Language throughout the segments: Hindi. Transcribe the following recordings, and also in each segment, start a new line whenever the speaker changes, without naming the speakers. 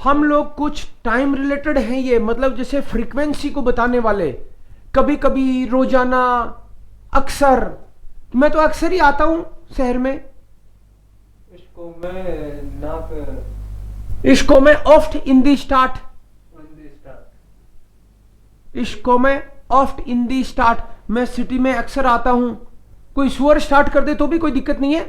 हम लोग कुछ टाइम रिलेटेड हैं ये, मतलब जैसे फ्रीक्वेंसी को बताने वाले, कभी कभी, रोजाना, अक्सर। मैं तो अक्सर ही आता हूं शहर में। इसको मैं ऑफ्ट इन दी स्टार्ट, इसको मैं ऑफ्ट इन दी स्टार्ट। मैं सिटी में अक्सर आता हूं। कोई स्वर स्टार्ट कर दे तो भी कोई दिक्कत नहीं है,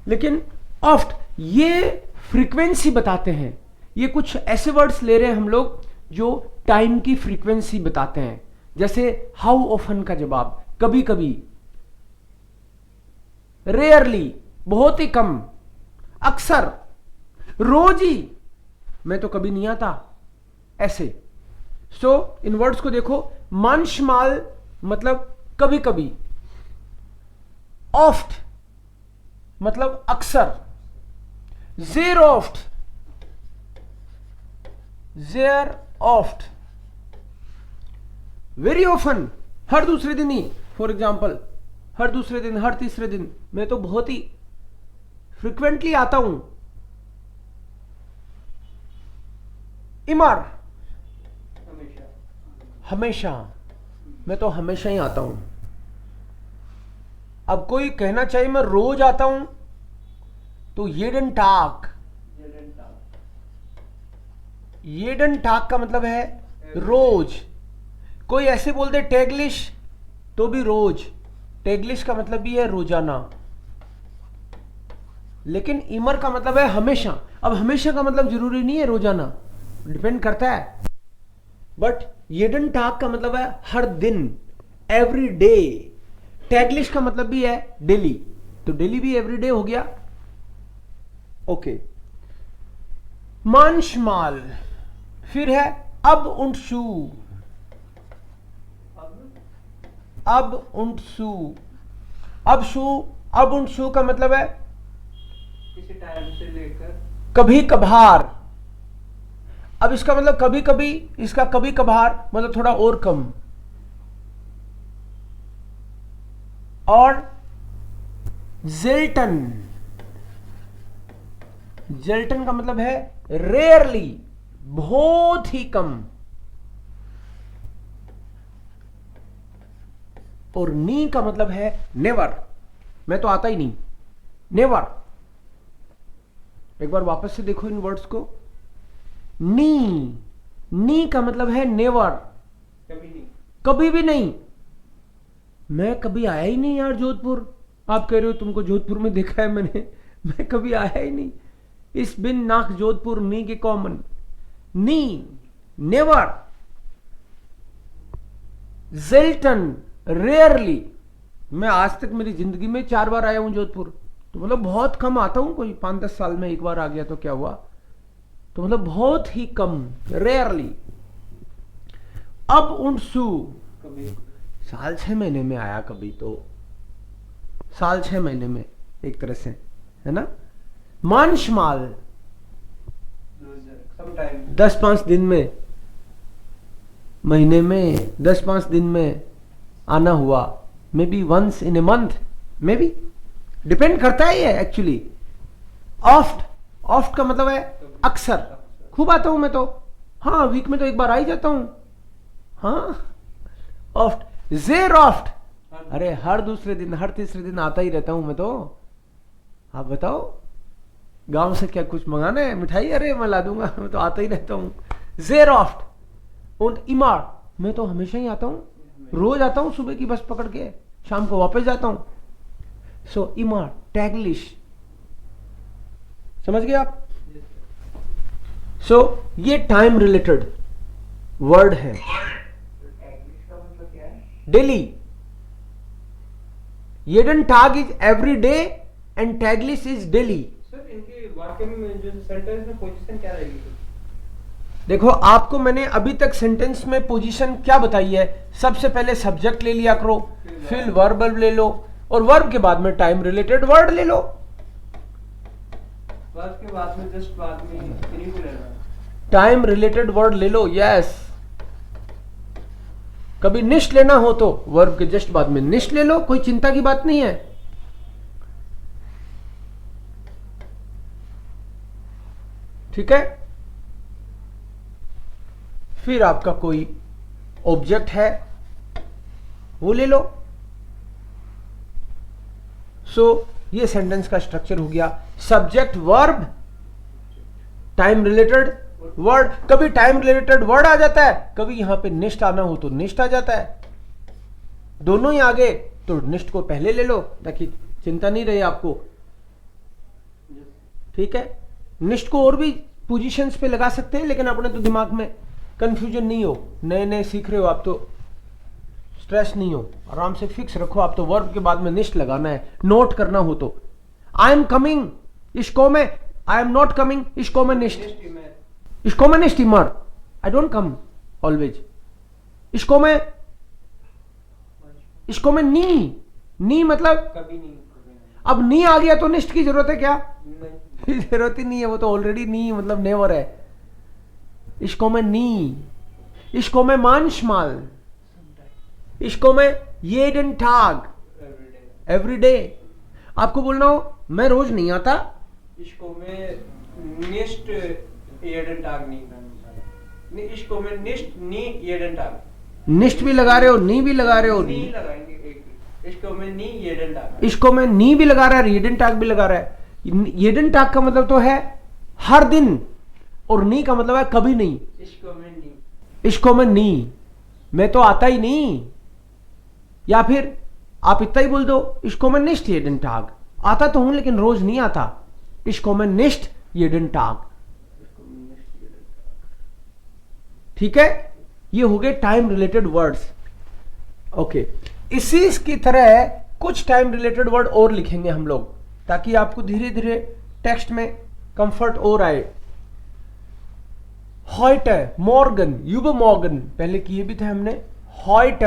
लेकिन ऑफ्ट ये फ्रीक्वेंसी बताते हैं। ये कुछ ऐसे वर्ड्स ले रहे हैं हम लोग जो टाइम की फ्रीक्वेंसी बताते हैं। जैसे हाउ ऑफन का जवाब कभी कभी, रेयरली बहुत ही कम, अक्सर, रोज ही, मैं तो कभी नहीं आता, ऐसे। सो इन वर्ड्स को देखो, manchmal मतलब कभी कभी, ऑफ्ट मतलब अक्सर, sehr oft, sehr oft, very often हर दूसरे दिन ही। फॉर एग्जाम्पल हर दूसरे दिन, हर तीसरे दिन, मैं तो बहुत ही फ्रिक्वेंटली आता हूं। इमर हमेशा, मैं तो हमेशा ही आता हूं। अब कोई कहना चाहिए मैं रोज आता हूं, तो jeden Tag, jeden Tag का मतलब है रोज। कोई ऐसे बोल दे टैगलिश तो भी रोज, टैगलिश का मतलब भी है रोजाना। लेकिन इमर का मतलब है हमेशा। अब हमेशा का मतलब जरूरी नहीं है रोजाना, डिपेंड करता है। बट jeden Tag का मतलब है हर दिन, एवरी डे। टैगलिश का मतलब भी है डेली, तो डेली भी एवरी डे हो गया। ओके, manchmal, फिर है अब und zu, अब und zu, अब शू, अब und zu का मतलब है
किसी टाइम से लेकर
कभी कभार। अब इसका मतलब कभी कभी, इसका कभी कभार मतलब थोड़ा और कम। और जेल्टन, जेल्टन का मतलब है रेयरली, बहुत ही कम। और नी का मतलब है नेवर, मैं तो आता ही नहीं, नेवर। एक बार वापस से देखो इन वर्ड्स को। नी का मतलब है नेवर,
कभी नहीं,
कभी भी नहीं। मैं कभी आया ही नहीं यार जोधपुर। आप कह रहे हो तुमको जोधपुर में देखा है मैंने, मैं कभी आया ही नहीं। इस बिन नाक जोधपुर नी के कॉमन, नी, नेवर, जेल्टन, रेयरली। मैं आज तक मेरी जिंदगी में 4 बार आया हूं जोधपुर, तो मतलब बहुत कम आता हूं। कोई 5-10 साल में एक बार आ गया तो क्या हुआ, तो मतलब बहुत ही कम, रेयरली। अब und zu,
कभी
साल 6 महीने में आया कभी, तो साल 6 महीने में एक तरह से, है ना। manchmal,
समटाइम
10-5 दिन में, महीने में 10-5 दिन में आना हुआ। Maybe once in a month, maybe, depend करता है ये एक्चुअली। ऑफ्ट, ऑफ्ट का मतलब है अक्सर, खूब आता हूं मैं तो। हाँ, वीक में तो एक बार आ ही जाता हूं। हाँ, ऑफ्ट, जेर ऑफ्ट, अरे हर दूसरे दिन, हर तीसरे दिन आता ही रहता हूं मैं तो। आप बताओ, गांव से क्या कुछ मंगाना है, मिठाई? अरे मैं ला दूंगा, मैं तो आता ही रहता हूं। जेर ऑफ्ट und immer, मैं तो हमेशा ही आता हूं, रोज आता हूं। सुबह की बस पकड़ के शाम को वापस जाता हूं। सो immer, टैगलिश, समझ गए आप? सो ये टाइम रिलेटेड वर्ड है।
इंग्लिश का मतलब क्या है?
Daily, jeden Tag is every day and टैगलिश इज डेली।
सर इनके वाक्य में जो सेंटेंस में पोजीशन क्या रहेगी?
देखो, आपको मैंने अभी तक सेंटेंस में पोजीशन क्या बताई है? सबसे पहले सब्जेक्ट ले लिया करो, फिर वर्ब ले लो, और वर्ब के बाद में टाइम रिलेटेड वर्ड ले लो।
वर्ब के बाद में जस्ट बाद में इन्हीं को लेना है।
टाइम रिलेटेड वर्ड ले लो, यस। कभी निष्ठ लेना हो तो वर्ब के जस्ट बाद में निष्ठ ले लो, कोई चिंता की बात नहीं है। ठीक है, फिर आपका कोई ऑब्जेक्ट है वो ले लो। सो ये सेंटेंस का स्ट्रक्चर हो गया। Subject verb time related word, कभी टाइम रिलेटेड वर्ड आ जाता है, कभी यहां पे निष्ठ आना हो तो निष्ठ आ जाता है। दोनों ही आगे तो निष्ठ को पहले ले लो ताकि चिंता नहीं रहे आपको। ठीक है, निष्ठ को और भी पोजीशंस पे लगा सकते हैं, लेकिन अपने तो दिमाग में कंफ्यूजन नहीं हो, नए नए सीख रहे हो आप, तो स्ट्रेस नहीं हो, आराम से फिक्स रखो। आप तो वर्ब के बाद में निष्ठ लगाना है, नोट करना हो तो। आई एम कमिंग, इसको में आई एम नॉट कमिंग, इसको में निष्ठ, इसको में निष्ठ इमर, आई डोंट कम ऑलवेज। इसको में नी मतलब
कभी नहीं।
अब नी आ गया तो निष्ठ की जरूरत है क्या?
नहीं।
जरूरत ही नहीं है, वो तो ऑलरेडी नी मतलब नेवर है। इसको में नी, इसको में मानशमाल, इसको में jeden Tag, एवरीडे। आपको बोलना हो मैं रोज नहीं आता,
इसको में निष्ठ jeden Tag नहीं करना। इसको में निष्ठ नी jeden Tag,
निष्ठ भी लगा रहे हो, नी भी लगा रहे हो,
नी लगाएंगे एक। इसको में नी jeden Tag,
इसको में नी भी लगा रहा है, jeden Tag भी लगा रहा है। jeden Tag का मतलब तो है हर दिन, और नी का मतलब है कभी नहीं।
इसको में नी,
इसको में नी, मैं तो आता ही नहीं। या फिर आप इतना ही बोल दो, इसको में निष्ठ jeden Tag, आता तो हूं लेकिन रोज नहीं आता। इसको में निष्ठ jeden Tag। ठीक है, ये हो गए टाइम रिलेटेड वर्ड्स। ओके, इसी की तरह कुछ टाइम रिलेटेड वर्ड और लिखेंगे हम लोग, ताकि आपको धीरे धीरे टेक्स्ट में कंफर्ट और आए। हॉइटे, मॉर्गन, यूबरमॉर्गन पहले किए भी थे हमने। हॉइटे,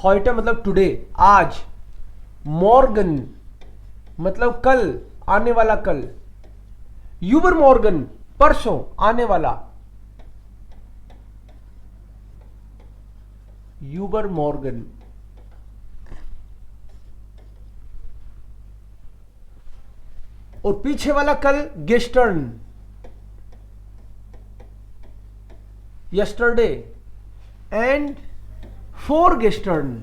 हॉइटे मतलब टुडे, आज। मॉर्गन मतलब कल, आने वाला कल। यूबरमॉर्गन परसों, आने वाला। यूबरमॉर्गन। और पीछे वाला कल गेस्टर्न, यस्टरडे। एंड फोर गेस्टर्न,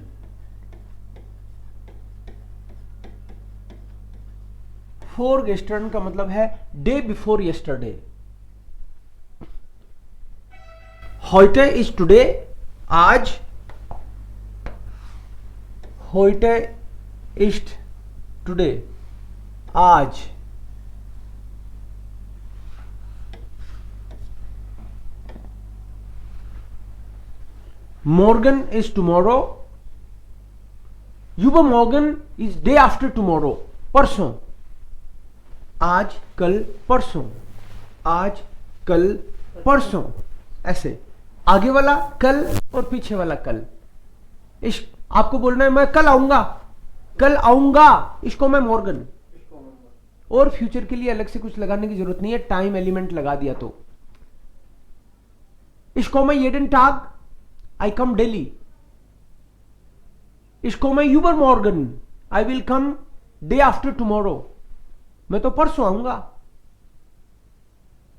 फोर गेस्टर्न का मतलब है day before yesterday. heute is today, आज। heute ist टुडे, आज। Morgan is tomorrow, Übermorgen is day after tomorrow, परसों। आज कल परसों, आज कल परसों, ऐसे आगे वाला कल और पीछे वाला कल। इस आपको बोलना है मैं कल आऊंगा, कल आऊंगा, इसको मैं मॉर्गन। और फ्यूचर के लिए अलग से कुछ लगाने की जरूरत नहीं है, टाइम एलिमेंट लगा दिया तो। इसको मैं jeden Tag, I come daily. इसको मैं यूबरमॉर्गन, I will come day after tomorrow, मैं तो परसों आऊंगा।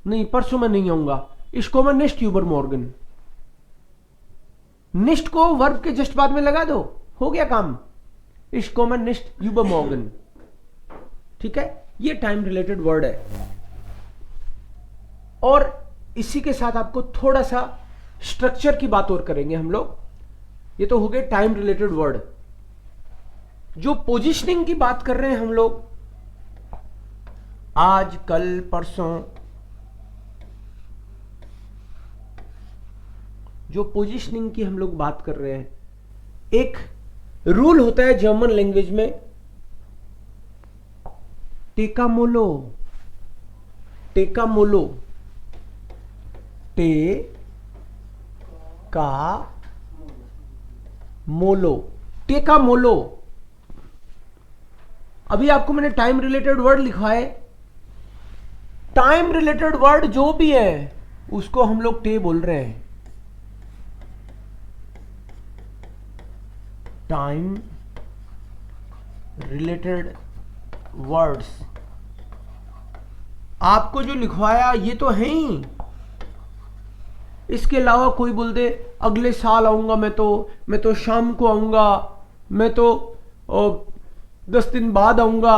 नहीं, परसों मैं नहीं आऊंगा। इसको मैं निष्ठ यूबरमॉर्गन। निष्ठ को वर्ब के जस्ट बाद में लगा दो, हो गया काम। इसको मैं निष्ठ यूबरमॉर्गन। ठीक है, ये टाइम रिलेटेड वर्ड है। और इसी के साथ आपको थोड़ा सा स्ट्रक्चर की बात और करेंगे हम लोग। ये तो हो गए टाइम रिलेटेड वर्ड। जो पोजीशनिंग की बात कर रहे हैं हम लोग, आज कल परसों, जो पोजीशनिंग की हम लोग बात कर रहे हैं, एक रूल होता है जर्मन लैंग्वेज में, टेका मोलो। टेका मोलो, टे का मोलो, टेका मोलो। अभी आपको मैंने टाइम रिलेटेड वर्ड लिखवाए। टाइम रिलेटेड वर्ड जो भी है उसको हम लोग टे बोल रहे हैं। टाइम रिलेटेड वर्ड्स आपको जो लिखवाया ये तो है ही, इसके अलावा कोई बोल दे अगले साल आऊंगा, मैं तो शाम को आऊंगा, मैं तो 10 दिन बाद आऊंगा,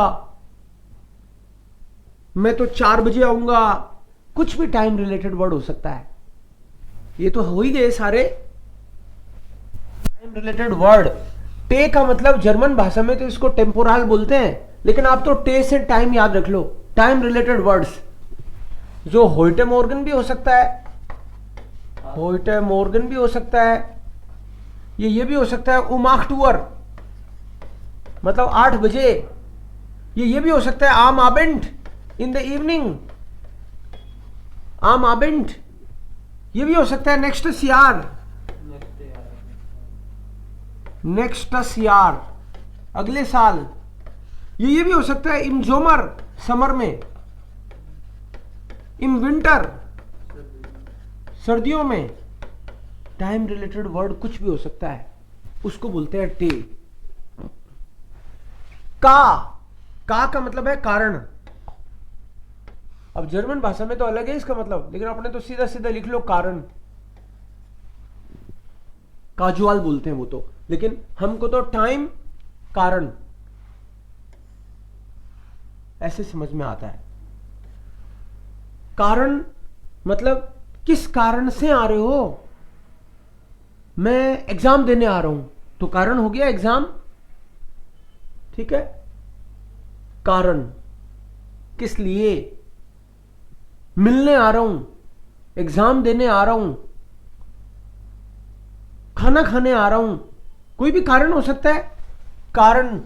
मैं तो 4 बजे आऊंगा, कुछ भी टाइम रिलेटेड वर्ड हो सकता है। ये तो हो ही गए सारे टाइम रिलेटेड वर्ड। टे का मतलब जर्मन भाषा में तो इसको टेम्पोरल बोलते हैं, लेकिन आप तो टे से टाइम याद रख लो। टाइम रिलेटेड वर्ड्स जो होइटे मॉर्गन भी हो सकता है, होइटे मॉर्गन भी हो सकता है, ये भी हो सकता है उमाख्टुअर मतलब 8 बजे, ये भी हो सकता है आम आबेंट इन द इवनिंग, आम आबेंट, ये भी हो सकता है नेक्स्ट यार, नेक्स्ट यार अगले साल, ये भी हो सकता है इम जोमर समर में, इम विंटर सर्दियों में। टाइम रिलेटेड वर्ड कुछ भी हो सकता है, उसको बोलते हैं टे। का मतलब है कारण। अब जर्मन भाषा में तो अलग है इसका मतलब, लेकिन अपने तो सीधा सीधा लिख लो कारण, काजुअल बोलते हैं वो तो, लेकिन हमको तो टाइम कारण ऐसे समझ में आता है। कारण मतलब किस कारण से आ रहे हो, मैं एग्जाम देने आ रहा हूं तो कारण हो गया एग्जाम, ठीक है। कारण किस लिए, मिलने आ रहा हूं, एग्जाम देने आ रहा हूं, खाना खाने आ रहा हूं, कोई भी कारण हो सकता है, कारण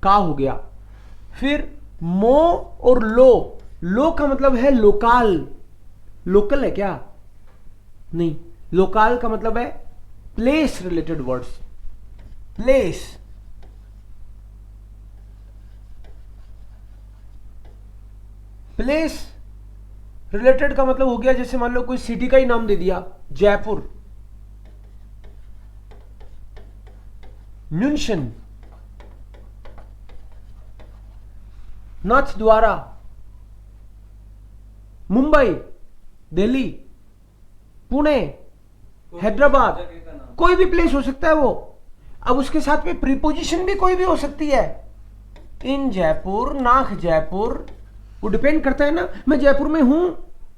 का हो गया। फिर मो और लो का मतलब है लोकाल, लोकल है क्या, नहीं, लोकाल का मतलब है place related words, place. Place related का मतलब हो गया, जैसे मान लो कोई सिटी का ही नाम दे दिया, जयपुर, म्यूनशन, नाथ द्वारा, मुंबई, दिल्ली, पुणे, हैदराबाद, कोई भी प्लेस हो सकता है वो। अब उसके साथ में प्रीपोजिशन भी कोई भी हो सकती है, इन जयपुर, नाख जयपुर, वो डिपेंड करता है ना, मैं जयपुर में हूं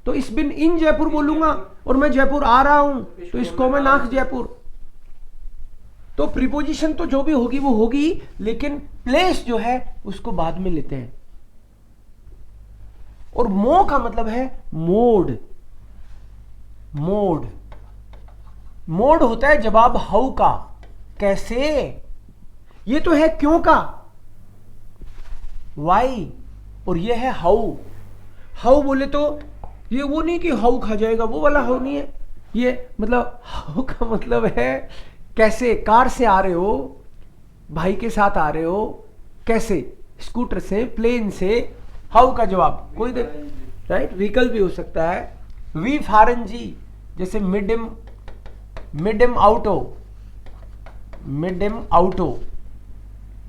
तो इस बिन इन जयपुर बोलूंगा, और मैं जयपुर आ रहा हूं तो इसको मैं नाख जयपुर। तो प्रीपोजिशन तो जो भी होगी वो होगी, लेकिन प्लेस जो है उसको बाद में लेते हैं। और मो का मतलब है मोड, मोड, मोड होता है जवाब हाउ का, कैसे। ये तो है क्यों का, वाई, और ये है हाउ। हाउ बोले तो ये वो नहीं कि हाउ खा जाएगा, वो वाला हाउ नहीं है, ये मतलब हाउ का मतलब है कैसे, कार से आ रहे हो, भाई के साथ आ रहे हो, कैसे, स्कूटर से, प्लेन से, हाउ का जवाब कोई दे, राइट। व्हीकल भी हो सकता है, वी फॉरेन जी, जैसे मिडिम आउटो, मिडिम आउटो,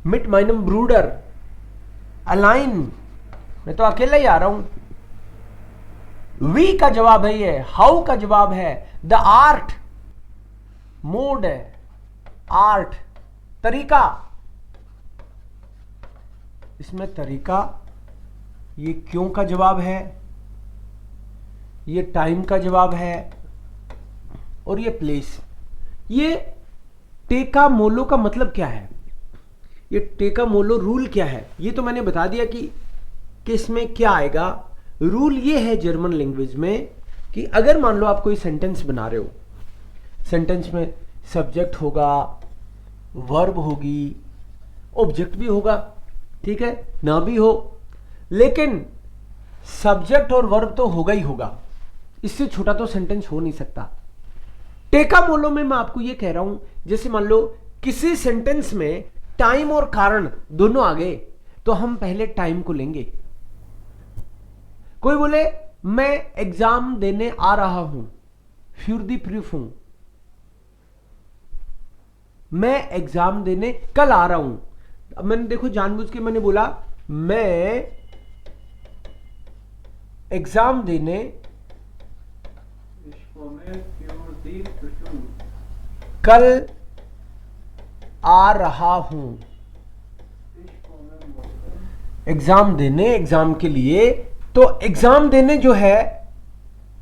मिट माइनम ब्रूडर, अलाइन, मैं तो अकेला ही आ रहा हूं। वी का जवाब है ये, हाउ का जवाब है द आर्ट, मोड है आर्ट, तरीका, इसमें तरीका, ये क्यों का जवाब है, ये टाइम का जवाब है, और ये प्लेस। ये टेका मोलो का मतलब क्या है, ये टेका मोलो रूल क्या है, ये तो मैंने बता दिया कि इसमें क्या आएगा। रूल ये है जर्मन लैंग्वेज में कि अगर मान लो आप कोई सेंटेंस बना रहे हो, सेंटेंस में सब्जेक्ट होगा, वर्ब होगी, ऑब्जेक्ट भी होगा, ठीक है, ना भी हो, लेकिन सब्जेक्ट और वर्ब तो होगा ही होगा, इससे छोटा तो सेंटेंस हो नहीं सकता। टेका मोलो में मैं आपको ये कह रहा हूं, जैसे मान लो किसी सेंटेंस में टाइम और कारण दोनों आ गए, तो हम पहले टाइम को लेंगे। कोई बोले मैं एग्जाम देने आ रहा हूं, फ्यूर दी प्रूफ हूं, मैं एग्जाम देने कल आ रहा हूं। अब मैंने देखो जानबूझ के मैंने बोला मैं एग्जाम देने
für die Prüfung.
कल आ रहा हूं
Ich komme morgen.
एग्जाम देने, एग्जाम के लिए। तो एग्जाम देने जो है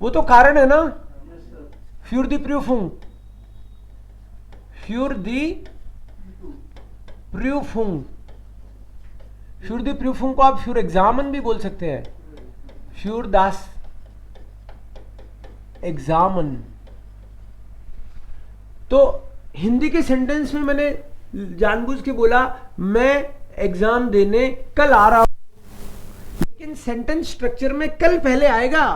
वो तो कारण है ना,
Yes, sir.
फ्यूर दी प्रूफुंग, फ्यूर दी प्रूफुंग, फ्यूर दी प्रूफुंग को आप फ्यूर एग्जामन भी बोल सकते हैं, फ्यूर दास एग्जामन। तो हिंदी के सेंटेंस में मैंने जानबूझ के बोला मैं एग्जाम देने कल आ रहा हूं, लेकिन सेंटेंस स्ट्रक्चर में कल पहले आएगा,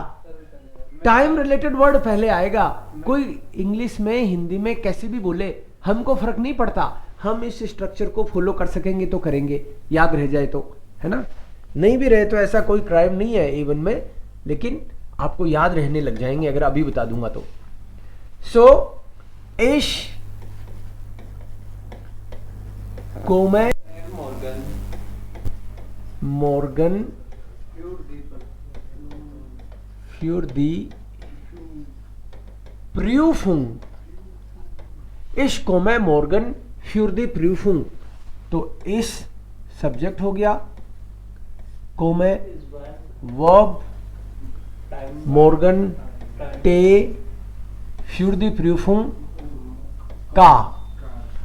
टाइम रिलेटेड वर्ड पहले आएगा। कोई इंग्लिश में, हिंदी में कैसे भी बोले, हमको फर्क नहीं पड़ता, हम इस स्ट्रक्चर को फॉलो कर सकेंगे तो करेंगे, याद रह जाए तो, है ना। नहीं भी रहे तो ऐसा कोई क्राइम नहीं है A1 में, लेकिन आपको याद रहने लग जाएंगे अगर अभी बता दूंगा तो। सो इश komme
Morgen.
morgen
Für die
für die Prüfung, ich komme morgen für die Prüfung। तो इस सब्जेक्ट हो गया, komme
is by
verb,
time.
morgen te für die Prüfung का,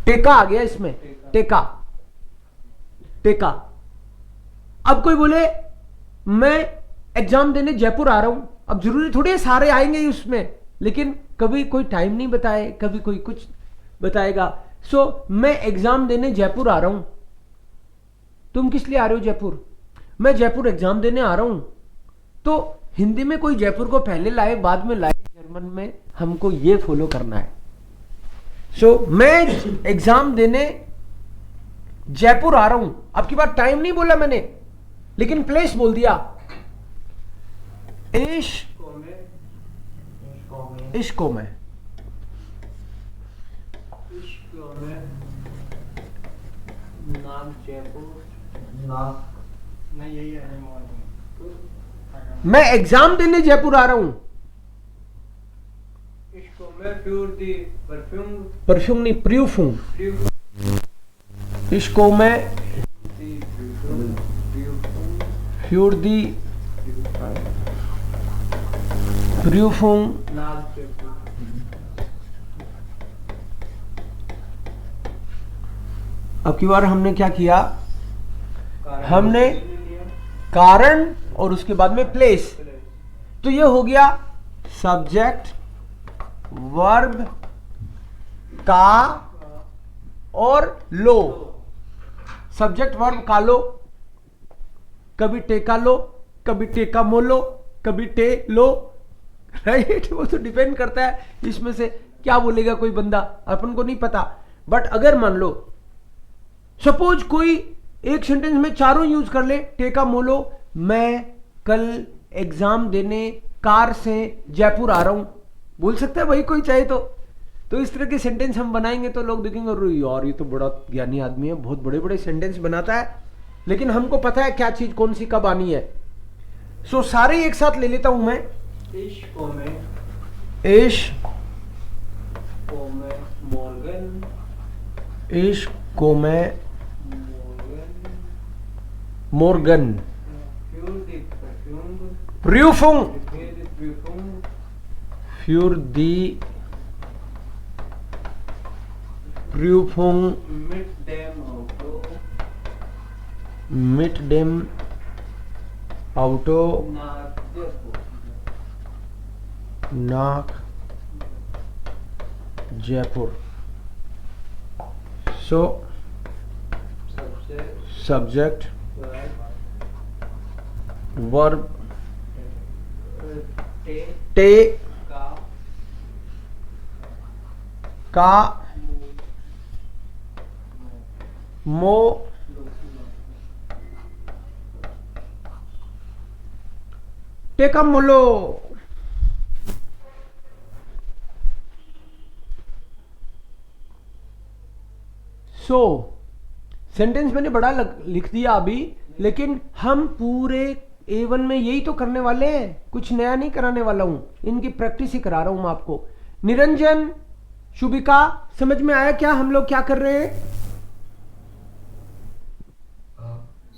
टेका आ गया इसमें, टेका टेका। अब कोई बोले मैं एग्जाम देने जयपुर आ रहा हूं, अब जरूरी थोड़ी है सारे आएंगे ही उसमें, लेकिन कभी कोई टाइम नहीं बताए, कभी कोई कुछ बताएगा। सो मैं एग्जाम देने जयपुर आ रहा हूं। तुम किस लिए आ रहे हो जयपुर? मैं जयपुर एग्जाम देने आ रहा हूं। तो हिंदी में कोई जयपुर को पहले लाए बाद में लाए, जर्मन में हमको ये फॉलो करना है। सो मैं एग्जाम देने जयपुर आ रहा हूं। आपकी बात टाइम नहीं बोला मैंने, लेकिन प्लेस बोल दिया। इश्को में
नाम जयपुर नहीं, यही है मॉर्निंग।
मैं एग्जाम देने जयपुर आ रहा हूं।
इसको मैं für die Prüfung
परफ्यूम नहीं, प्रूफूं। इसको मैं
die Prüfung
फ्यूर दी प्रूफूं
नाम जयपुर।
अब की बार हमने क्या किया,
कारण
हमने
ले लिया।
कारण और उसके बाद में प्लेस। तो ये हो गया सब्जेक्ट, वर्ब, का और लो। सब्जेक्ट वर्ब का लो, कभी टेका लो, कभी टेका मोलो, कभी टे लो, राइट। वो तो डिपेंड करता है इसमें से क्या बोलेगा कोई बंदा, अपन को नहीं पता। बट अगर मान लो सपोज कोई एक सेंटेंस में चारों यूज कर ले, टेका मोलो, मैं कल एग्जाम देने कार से जयपुर आ रहा हूं, बोल सकता है भाई कोई चाहे तो इस तरह के सेंटेंस हम बनाएंगे तो लोग देखेंगे अरे यार ये तो बड़ा ज्ञानी आदमी है, बहुत बड़े बड़े सेंटेंस बनाता है, लेकिन हमको पता है क्या चीज कौन सी कब आनी है। सो सारे एक साथ ले लेता हूं मैं।
इसको मैं morgen
इसको मैं
morgen
Morgan
für die Prüfung
प्रूफुंग
für die Prüfung
फ्यूर दी प्रूफुंग
mit dem Auto
मिट डेम आउटो
nach Jaypur।
नाक जयपुर। सो सब्जेक्ट, वर्ब, टे का मो टेका मोलो। सो सेंटेंस मैंने बड़ा लिख दिया अभी, लेकिन हम पूरे A1 में यही तो करने वाले हैं, कुछ नया नहीं कराने वाला हूं, इनकी प्रैक्टिस ही करा रहा हूं मैं आपको। निरंजन, शुभिका, समझ में आया क्या हम लोग क्या कर रहे हैं?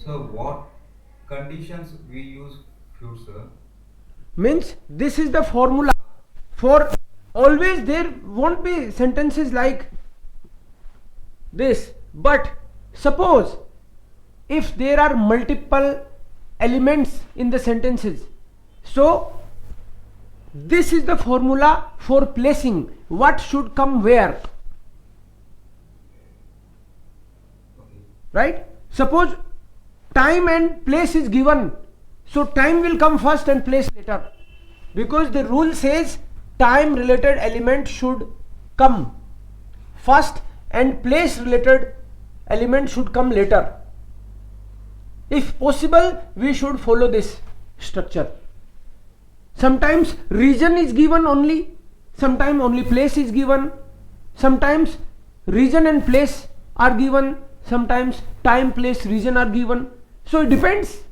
So what conditions we use future?
Means this is the formula for always. There won't be sentences like this, but suppose if there are multiple elements in the sentences, so this is the formula for placing what should come where, right? Suppose time and place is given, so time will come first and place later, because the rule says time related element should come first and place related element should come later. If possible, we should follow this structure. Sometimes region is given only, sometimes only place is given, sometimes region and place are given, sometimes time, place, region are given. So it depends.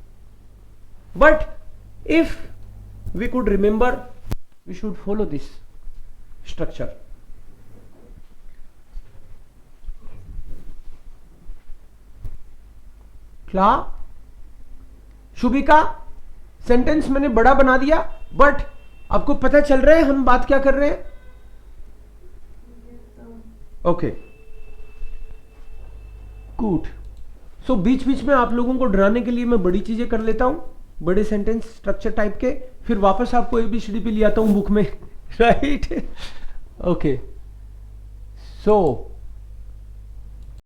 But if we could remember, we should follow this structure. क्या? शुभिका, सेंटेंस मैंने बड़ा बना दिया, बट आपको पता चल रहा है हम बात क्या कर रहे हैं? Okay, good. सो बीच बीच में आप लोगों को डराने के लिए मैं बड़ी चीजें कर लेता हूं, बड़े सेंटेंस स्ट्रक्चर टाइप के, फिर वापस आपको एबीसीडी पे ले आता हूं बुक में, राइट? ओके, सो